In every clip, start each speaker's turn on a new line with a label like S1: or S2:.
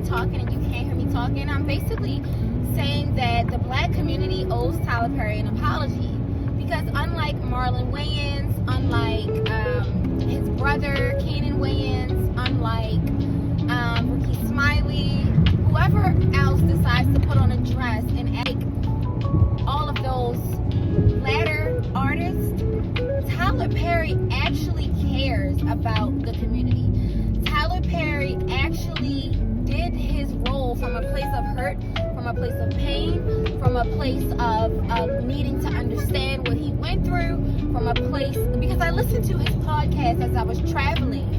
S1: talking and you can't hear me talking, I'm basically saying that the black community owes Tyler Perry an apology. Because unlike Marlon Wayans, unlike his brother Kenan Wayans, unlike Ricky Smiley, whoever else decides to put on a dress and act all of those latter artists, Tyler Perry actually cares about the community. Tyler Perry actually did his role from a place of hurt, from a place of pain, from a place of needing to understand what he went through, from a place, because I listened to his podcast as I was traveling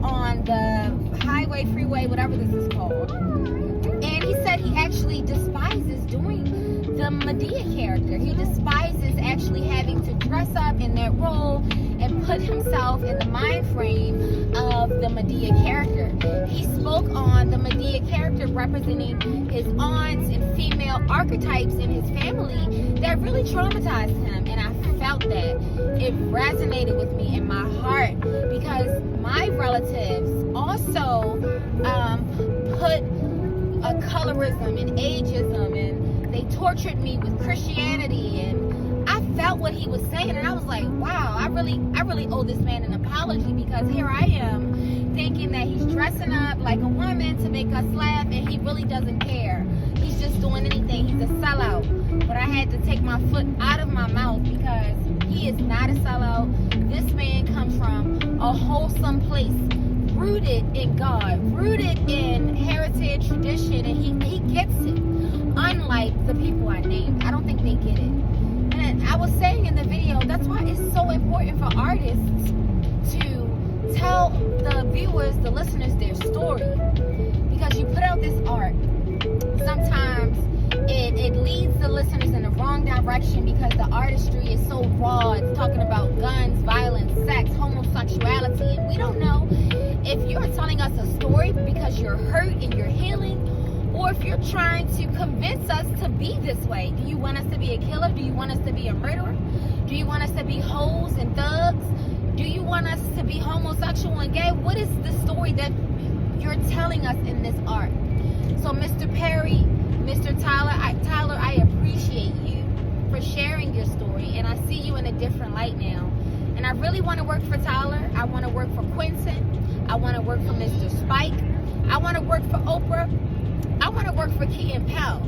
S1: on the highway, freeway, whatever this is called. And he said he actually despises doing the Medea character. He despises actually having to dress up in that role and put himself in the mind frame of the Medea character. He spoke on the Medea character representing his aunts and female archetypes in his family that really traumatized him, and I felt that. It resonated with me in my heart because my relatives also put a colorism and ageism, and they tortured me with Christianity, and I felt what he was saying, and I was like, wow, I really owe this man an apology, because here I am thinking that he's dressing up like a woman to make us laugh, and he really doesn't care. He's just doing anything. He's a sellout. But I had to take my foot out of my mouth, because he is not a sellout. This man comes from a wholesome place, rooted in God, rooted in heritage, tradition, and he gets it. Unlike the people I named, I don't think they get it. And I was saying in the video, that's why it's so important for artists to tell the viewers, the listeners, their story. Because you put out this art, sometimes it leads the listeners in the wrong direction, because the artistry is so raw. It's talking about guns, violence, sex, homosexuality, and we don't know if you're telling us a story because you're hurt and you're healing, or if you're trying to convince us to be this way. Do you want us to be a killer? Do you want us to be a murderer? Do you want us to be hoes and thugs? Do you want us to be homosexual and gay? What is the story that you're telling us in this art? So Mr. Perry, Mr. Tyler, I appreciate you for sharing your story, and I see you in a different light now. And I really want to work for Tyler. I want to work for Quentin. I want to work for Mr. Spike. I want to work for Oprah. I want to work for Key and Pell.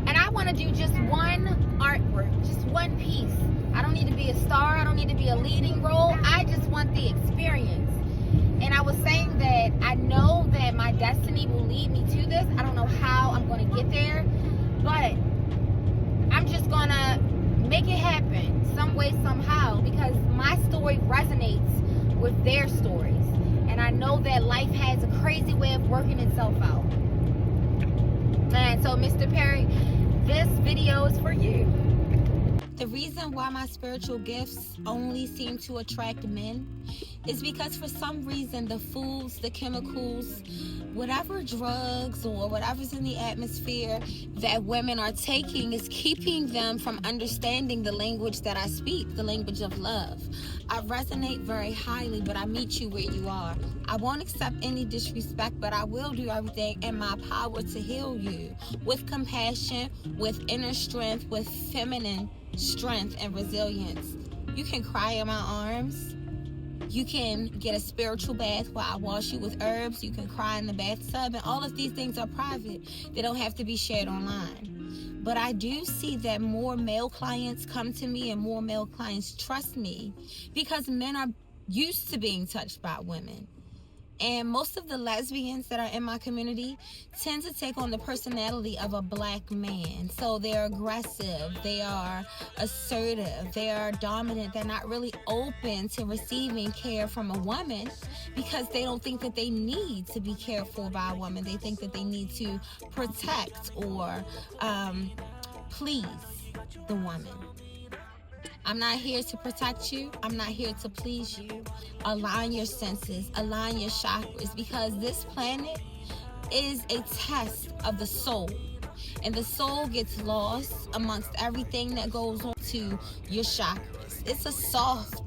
S1: And I want to do just one artwork, just one piece. I don't need to be a star. I don't need to be a leading role. I just want the experience. And I was saying that I know that my destiny will lead me to this. I don't know how I'm going to get there, but I'm just going to make it happen some way, somehow, because my story resonates with their stories. And I know that life has a crazy way of working itself out. And so, Mr. Perry, this video is for you. The reason why my spiritual gifts only seem to attract men is because for some reason the foods, the chemicals, whatever drugs or whatever's in the atmosphere that women are taking is keeping them from understanding the language that I speak, the language of love. I resonate very highly, but I meet you where you are. I won't accept any disrespect, but I will do everything in my power to heal you with compassion, with inner strength, with feminine strength and resilience. You can cry in my arms. You can get a spiritual bath while I wash you with herbs. You can cry in the bathtub, and all of these things are private. They don't have to be shared online. But I do see that more male clients come to me and more male clients trust me because men are used to being touched by women. And most of the lesbians that are in my community tend to take on the personality of a black man. So they're aggressive, they are assertive, they are dominant, they're not really open to receiving care from a woman because they don't think that they need to be cared for by a woman. They think that they need to protect or please the woman. I'm not here to protect you. I'm not here to please you. Align your senses, align your chakras, because this planet is a test of the soul. And the soul gets lost amongst everything that goes on to your chakras. It's a soft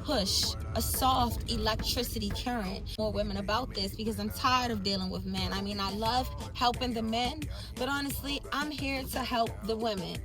S1: push a soft electricity current. More women about this because I'm tired of dealing with men. I mean, I love helping the men, but honestly, I'm here to help the women.